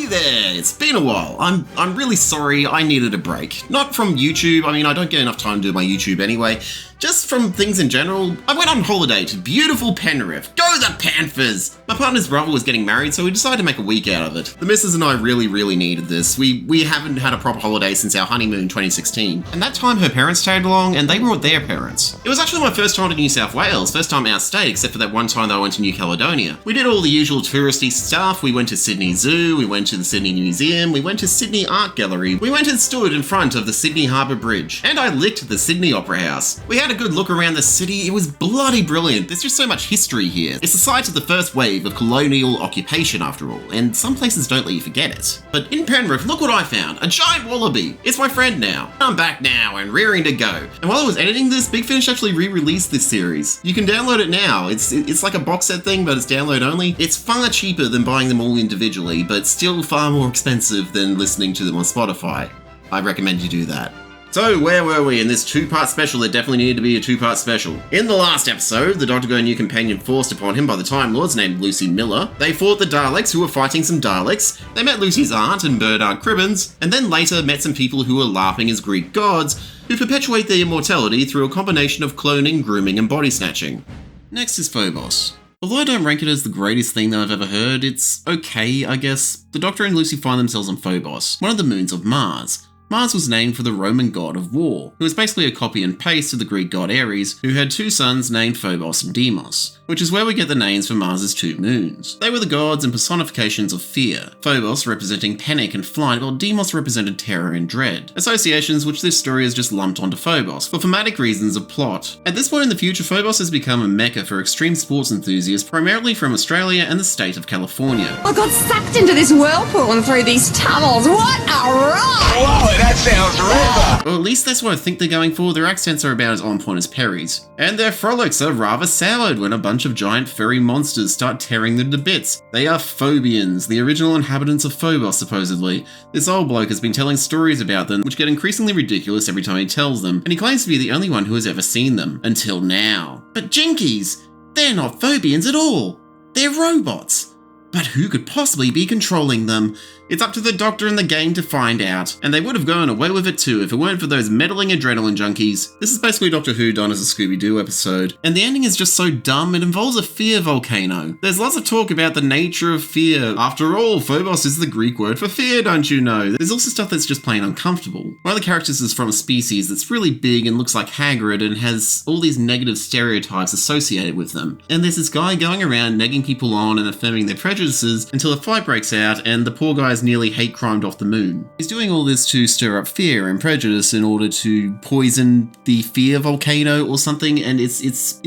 Hey there, it's been a while. I'm really sorry, I needed a break. Not from YouTube, I mean I don't get enough time to do my YouTube anyway. Just from things in general. I went on holiday to beautiful Penrith. Go the Panthers! My partner's brother was getting married, so we decided to make a week out of it. The missus and I really needed this. We haven't had a proper holiday since our honeymoon in 2016. And that time her parents tagged along and they brought their parents. It was actually my first time to New South Wales, first time out of state, except for that one time that I went to New Caledonia. We did all the usual touristy stuff. We went to Sydney Zoo, we went to the Sydney Museum, we went to Sydney Art Gallery, we went and stood in front of the Sydney Harbour Bridge, and I licked the Sydney Opera House. We had a good look around the city. It was bloody brilliant. There's just so much history here. It's the site of the first wave of colonial occupation after all, and some places don't let you forget it. But in Penrith, look what I found. A giant wallaby. It's my friend now. I'm back now and rearing to go. And while I was editing this, Big Finish actually re-released this series. You can download it now. It's like a box set thing, but it's download only. It's far cheaper than buying them all individually, but still far more expensive than listening to them on Spotify. I recommend you do that. So, where were we in this two-part special that definitely needed to be a two-part special? In the last episode, the Doctor got a new companion forced upon him by the Time Lords named Lucy Miller. They fought the Daleks, who were fighting some Daleks. They met Lucy's aunt and Bernard Cribbins, and then later met some people who were laughing as Greek gods, who perpetuate their immortality through a combination of cloning, grooming, and body snatching. Next is Phobos. Although I don't rank it as the greatest thing that I've ever heard, it's okay, I guess. The Doctor and Lucy find themselves on Phobos, one of the moons of Mars. Mars was named for the Roman god of war, who was basically a copy and paste of the Greek god Ares, who had two sons named Phobos and Deimos, which is where we get the names for Mars's two moons. They were the gods and personifications of fear, Phobos representing panic and flight, while Deimos represented terror and dread, associations which this story has just lumped onto Phobos for thematic reasons of plot. At this point in the future, Phobos has become a mecca for extreme sports enthusiasts, primarily from Australia and the state of California. I got sucked into this whirlpool and through these tunnels. What a ride! Whoa, that sounds river! Or at least that's what I think they're going for. Their accents are about as on point as Perry's. And their frolics are rather soured when a bunch of giant furry monsters start tearing them to bits. They are Phobians, the original inhabitants of Phobos supposedly. This old bloke has been telling stories about them, which get increasingly ridiculous every time he tells them, and he claims to be the only one who has ever seen them. Until now. But jinkies! They're not Phobians at all! They're robots! But who could possibly be controlling them? It's up to the Doctor and the gang to find out, and they would have gone away with it too if it weren't for those meddling adrenaline junkies. This is basically Doctor Who done as a Scooby-Doo episode, and the ending is just so dumb. It involves a fear volcano. There's lots of talk about the nature of fear. After all, Phobos is the Greek word for fear, don't you know? There's also stuff that's just plain uncomfortable. One of the characters is from a species that's really big and looks like Hagrid and has all these negative stereotypes associated with them. And there's this guy going around negging people on and affirming their prejudices until a fight breaks out and the poor guy's nearly hate crimed off the moon. He's doing all this to stir up fear and prejudice in order to poison the fear volcano or something, and it's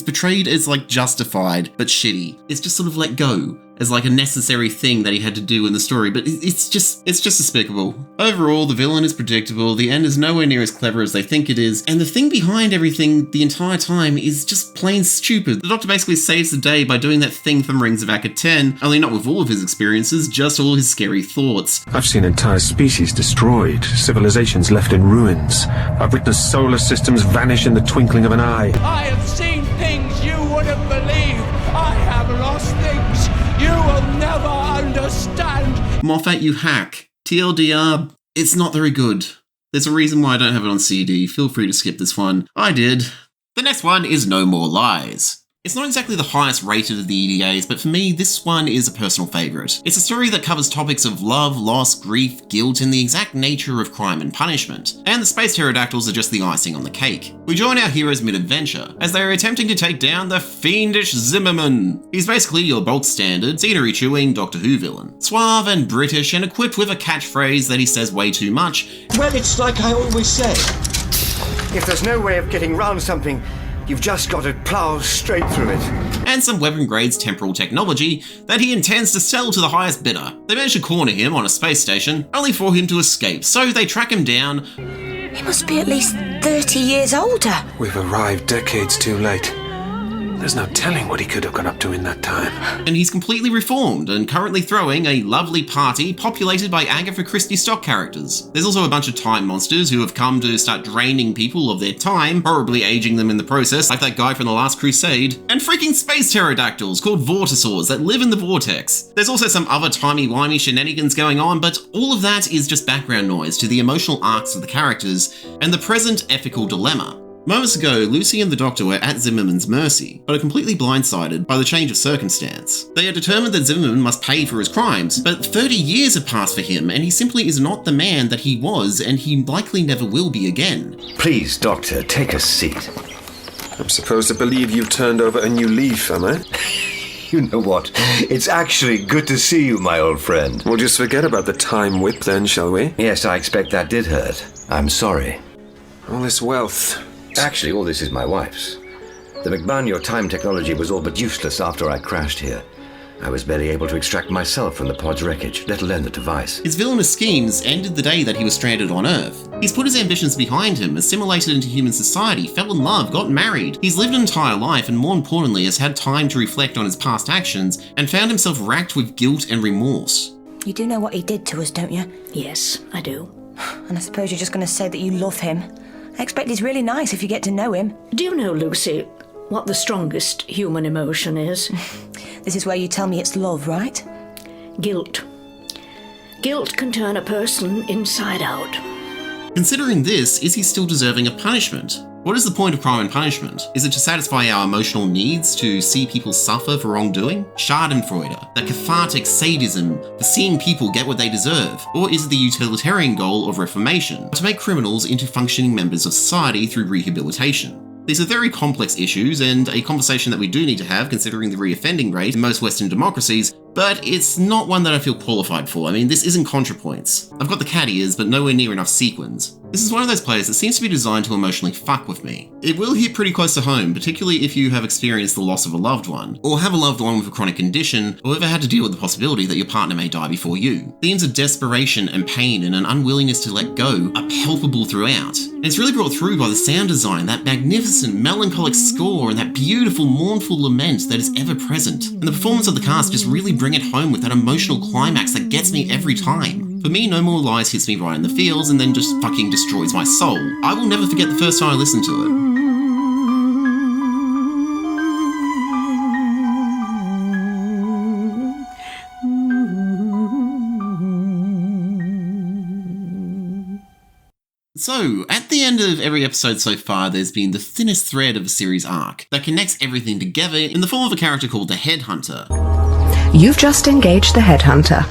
portrayed as like justified but shitty. It's just sort of let go as like a necessary thing that he had to do in the story, but it's just despicable. Overall, the villain is predictable, the end is nowhere near as clever as they think it is, and the thing behind everything the entire time is just plain stupid. The Doctor basically saves the day by doing that thing from Rings of Acca 10, only not with all of his experiences, just all his scary thoughts. I've seen entire species destroyed, civilizations left in ruins. I've witnessed solar systems vanish in the twinkling of an eye. I have seen things you wouldn't believe. I have lost things you will never understand. Moffat, you hack. TLDR, it's not very good. There's a reason why I don't have it on CD. Feel free to skip this one. I did. The next one is No More Lies. It's not exactly the highest rated of the EDAs, but for me, this one is a personal favourite. It's a story that covers topics of love, loss, grief, guilt, and the exact nature of crime and punishment. And the space pterodactyls are just the icing on the cake. We join our heroes mid-adventure, as they are attempting to take down the fiendish Cybermen. He's basically your bulk standard, scenery-chewing Doctor Who villain. Suave and British, and equipped with a catchphrase that he says way too much. Well, it's like I always say. If there's no way of getting round something, you've just got to plough straight through it. And some weapon grades temporal technology that he intends to sell to the highest bidder. They manage to corner him on a space station, only for him to escape, so they track him down. He must be at least 30 years older. We've arrived decades too late. There's no telling what he could have got up to in that time. And he's completely reformed and currently throwing a lovely party populated by Agatha Christie stock characters. There's also a bunch of time monsters who have come to start draining people of their time, horribly aging them in the process, like that guy from The Last Crusade, and freaking space pterodactyls called vortisaurs that live in the vortex. There's also some other timey-wimey shenanigans going on, but all of that is just background noise to the emotional arcs of the characters and the present ethical dilemma. Moments ago, Lucy and the Doctor were at Zimmerman's mercy, but are completely blindsided by the change of circumstance. They are determined that Zimmerman must pay for his crimes, but 30 years have passed for him and he simply is not the man that he was and he likely never will be again. Please, Doctor, take a seat. I'm supposed to believe you've turned over a new leaf, am I? You know what? It's actually good to see you, my old friend. We'll just forget about the time whip then, shall we? Yes, I expect that did hurt. I'm sorry. All this wealth. Actually, all this is my wife's. The McBurney time technology was all but useless after I crashed here. I was barely able to extract myself from the pod's wreckage, let alone the device. His villainous schemes ended the day that he was stranded on Earth. He's put his ambitions behind him, assimilated into human society, fell in love, got married. He's lived an entire life and more importantly has had time to reflect on his past actions and found himself racked with guilt and remorse. You do know what he did to us, don't you? Yes, I do. And I suppose you're just going to say that you love him. I expect he's really nice if you get to know him. Do you know, Lucy, what the strongest human emotion is? This is where you tell me it's love, right? Guilt. Guilt can turn a person inside out. Considering this, is he still deserving of punishment? What is the point of crime and punishment? Is it to satisfy our emotional needs, to see people suffer for wrongdoing? Schadenfreude, that cathartic sadism for seeing people get what they deserve? Or is it the utilitarian goal of reformation, to make criminals into functioning members of society through rehabilitation? These are very complex issues and a conversation that we do need to have considering the reoffending rate in most Western democracies, but it's not one that I feel qualified for. I mean, this isn't ContraPoints. I've got the cat ears, but nowhere near enough sequins. This is one of those plays that seems to be designed to emotionally fuck with me. It will hit pretty close to home, particularly if you have experienced the loss of a loved one, or have a loved one with a chronic condition, or ever had to deal with the possibility that your partner may die before you. Themes of desperation and pain and an unwillingness to let go are palpable throughout. And it's really brought through by the sound design, that magnificent melancholic score, and that beautiful mournful lament that is ever present. And the performance of the cast just really bring it home with that emotional climax that gets me every time. For me, No More Lies hits me right in the feels and then just fucking destroys my soul. I will never forget the first time I listened to it. So, at the end of every episode so far, there's been the thinnest thread of a series arc that connects everything together in the form of a character called the Headhunter. You've just engaged the Headhunter.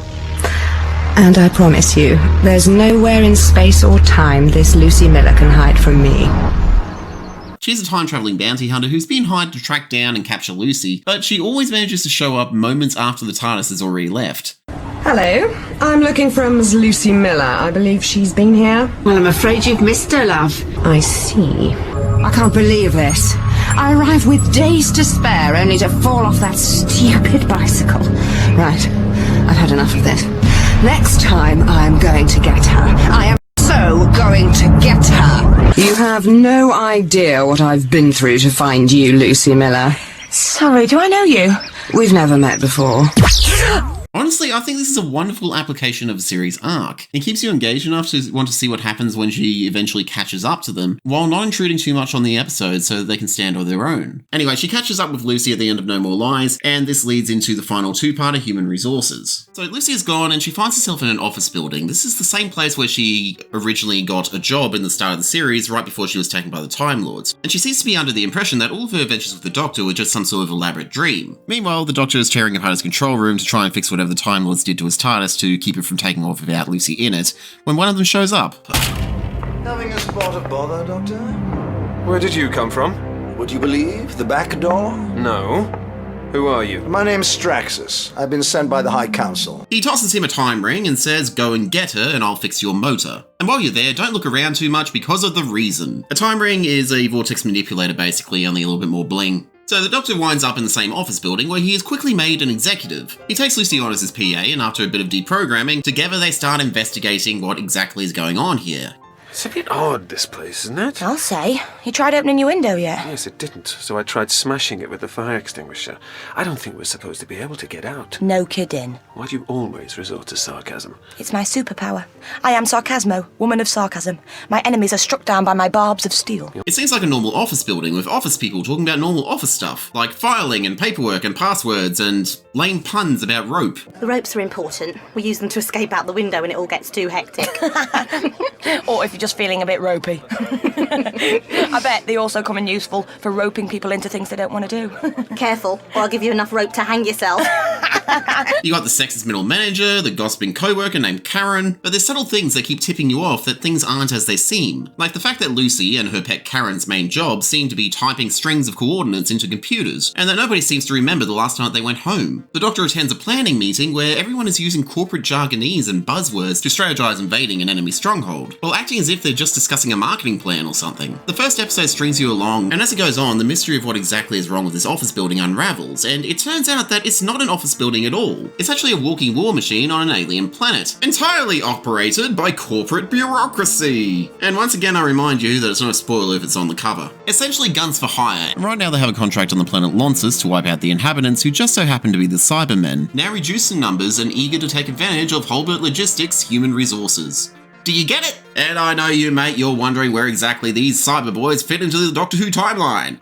And I promise you, there's nowhere in space or time this Lucy Miller can hide from me. She's a time-travelling bounty hunter who's been hired to track down and capture Lucy, but she always manages to show up moments after the TARDIS has already left. Hello, I'm looking for Ms. Lucy Miller. I believe she's been here. Well, I'm afraid you've missed her, love. I see. I can't believe this. I arrived with days to spare only to fall off that stupid bicycle. Right, I've had enough of this. Next time I'm going to get her. I am so going to get her. You have no idea what I've been through to find you, Lucy Miller. Sorry, do I know you? We've never met before. Honestly, I think this is a wonderful application of a series arc. It keeps you engaged enough to want to see what happens when she eventually catches up to them, while not intruding too much on the episode so that they can stand on their own. Anyway, she catches up with Lucy at the end of No More Lies, and this leads into the final two-parter, Human Resources. So Lucy is gone and she finds herself in an office building. This is the same place where she originally got a job in the start of the series, right before she was taken by the Time Lords. And she seems to be under the impression that all of her adventures with the Doctor were just some sort of elaborate dream. Meanwhile, the Doctor is tearing apart his control room to try and fix whatever the Time Lords did to his TARDIS to keep it from taking off without Lucy in it, when one of them shows up. Having a spot of bother, Doctor? Where did you come from? Would you believe? The back door? No. Who are you? My name's Straxus. I've been sent by the High Council. He tosses him a time ring and says, "Go and get her and I'll fix your motor." And while you're there, don't look around too much because of the reason. A time ring is a vortex manipulator basically, only a little bit more bling. So the Doctor winds up in the same office building where he is quickly made an executive. He takes Lucy on as his PA and after a bit of deprogramming, together they start investigating what exactly is going on here. It's a bit odd, this place, isn't it? I'll say. You tried opening your window yet? Yes, it didn't, so I tried smashing it with the fire extinguisher. I don't think we're supposed to be able to get out. No kidding. Why do you always resort to sarcasm? It's my superpower. I am Sarcasmo, woman of sarcasm. My enemies are struck down by my barbs of steel. It seems like a normal office building with office people talking about normal office stuff, like filing and paperwork and passwords and lame puns about rope. The ropes are important. We use them to escape out the window when it all gets too hectic. Or if you're just feeling a bit ropey. I bet they also come in useful for roping people into things they don't want to do. Careful, or I'll give you enough rope to hang yourself. You got the sexist middle manager, the gossiping co-worker named Karen, but there's subtle things that keep tipping you off that things aren't as they seem. Like the fact that Lucy and her pet Karen's main job seem to be typing strings of coordinates into computers, and that nobody seems to remember the last night they went home. The Doctor attends a planning meeting where everyone is using corporate jargonese and buzzwords to strategize invading an enemy stronghold, while acting as if they're just discussing a marketing plan or something. The first episode strings you along, and as it goes on, the mystery of what exactly is wrong with this office building unravels, and it turns out that it's not an office building at all. It's actually a walking war machine on an alien planet, entirely operated by corporate bureaucracy. And once again, I remind you that it's not a spoiler if it's on the cover. Essentially guns for hire. Right now they have a contract on the planet Lonsus to wipe out the inhabitants who just so happen to be the Cybermen, now reduced in numbers and eager to take advantage of Holbert Logistics' human resources. Do you get it? And I know you, mate, you're wondering where exactly these cyber boys fit into the Doctor Who timeline.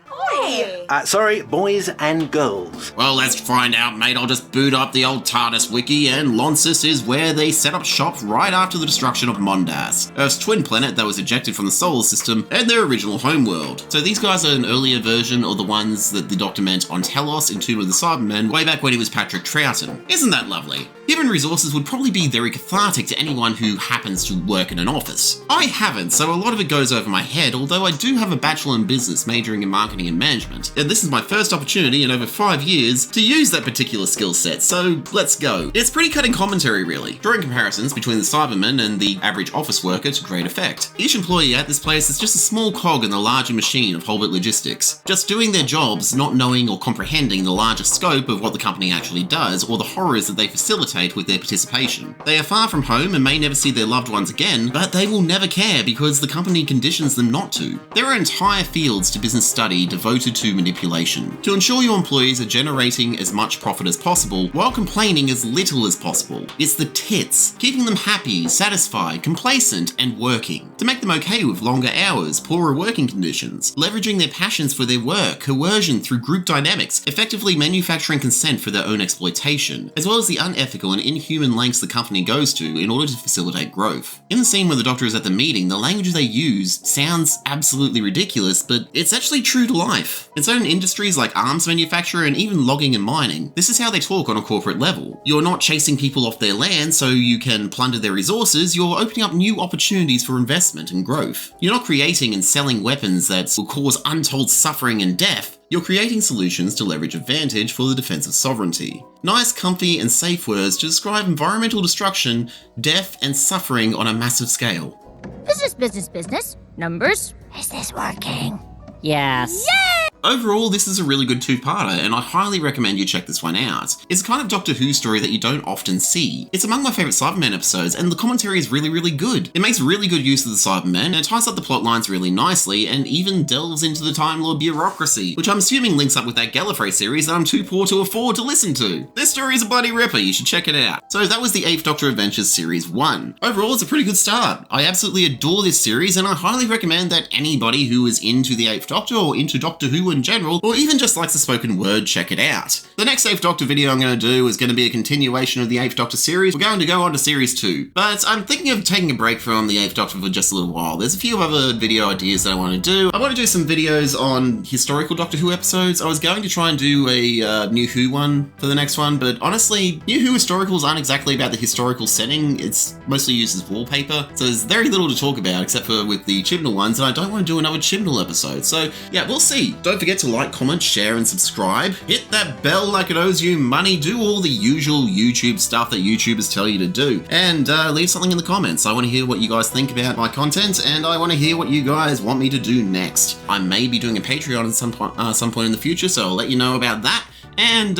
Sorry, boys and girls. Well, let's find out, mate. I'll just boot up the old TARDIS wiki, and Lonsus is where they set up shop right after the destruction of Mondas, Earth's twin planet that was ejected from the solar system and their original homeworld. So these guys are an earlier version of the ones that the Doctor meant on Telos in Tomb of the Cybermen way back when he was Patrick Troughton. Isn't that lovely? Human resources would probably be very cathartic to anyone who happens to work in an office. I haven't, so a lot of it goes over my head, although I do have a bachelor in business majoring in marketing and management, and this is my first opportunity in over 5 years to use that particular skill set, so let's go. It's pretty cutting commentary really, drawing comparisons between the Cybermen and the average office worker to great effect. Each employee at this place is just a small cog in the larger machine of Holbert Logistics, just doing their jobs, not knowing or comprehending the larger scope of what the company actually does or the horrors that they facilitate with their participation. They are far from home and may never see their loved ones again, but they will never care because the company conditions them not to. There are entire fields to business study devoted to manipulation, to ensure your employees are generating as much profit as possible while complaining as little as possible. It's the tits, keeping them happy, satisfied, complacent, and working, to make them okay with longer hours, poorer working conditions, leveraging their passions for their work, coercion through group dynamics, effectively manufacturing consent for their own exploitation, as well as the unethical and inhuman lengths the company goes to in order to facilitate growth. In the scene where the Doctor is at the meeting, the language they use sounds absolutely ridiculous, but it's actually true to life. In certain industries like arms manufacture and even logging and mining, this is how they talk on a corporate level. You're not chasing people off their land so you can plunder their resources, you're opening up new opportunities for investment and growth. You're not creating and selling weapons that will cause untold suffering and death. You're creating solutions to leverage advantage for the defense of sovereignty. Nice, comfy, and safe words to describe environmental destruction, death, and suffering on a massive scale. Business, business, business. Numbers. Is this working? Yes. Yay! Overall, this is a really good two-parter, and I highly recommend you check this one out. It's a kind of Doctor Who story that you don't often see. It's among my favourite Cybermen episodes, and the commentary is really, really good. It makes really good use of the Cybermen, and it ties up the plot lines really nicely, and even delves into the Time Lord bureaucracy, which I'm assuming links up with that Gallifrey series that I'm too poor to afford to listen to. This story is a bloody ripper, you should check it out. So that was the 8th Doctor Adventures Series 1. Overall, it's a pretty good start. I absolutely adore this series, and I highly recommend that anybody who is into the 8th Doctor, or into Doctor Who in general, or even just likes the spoken word, check it out. The next 8th Doctor video I'm going to do is going to be a continuation of the 8th Doctor series. We're going to go on to Series 2, but I'm thinking of taking a break from the 8th Doctor for just a little while. There's a few other video ideas that I want to do. I want to do some videos on historical Doctor Who episodes. I was going to try and do a New Who one for the next one, but honestly, New Who historicals aren't exactly about the historical setting. It's mostly used as wallpaper, so there's very little to talk about except for with the Chibnall ones, and I don't want to do another Chibnall episode. So yeah, we'll see. Don't forget to like, comment, share, and subscribe. Hit that bell like it owes you money. Do all the usual YouTube stuff that YouTubers tell you to do. And leave something in the comments. I want to hear what you guys think about my content, and I want to hear what you guys want me to do next. I may be doing a Patreon at some point in the future, so I'll let you know about that. And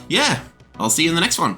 yeah, I'll see you in the next one.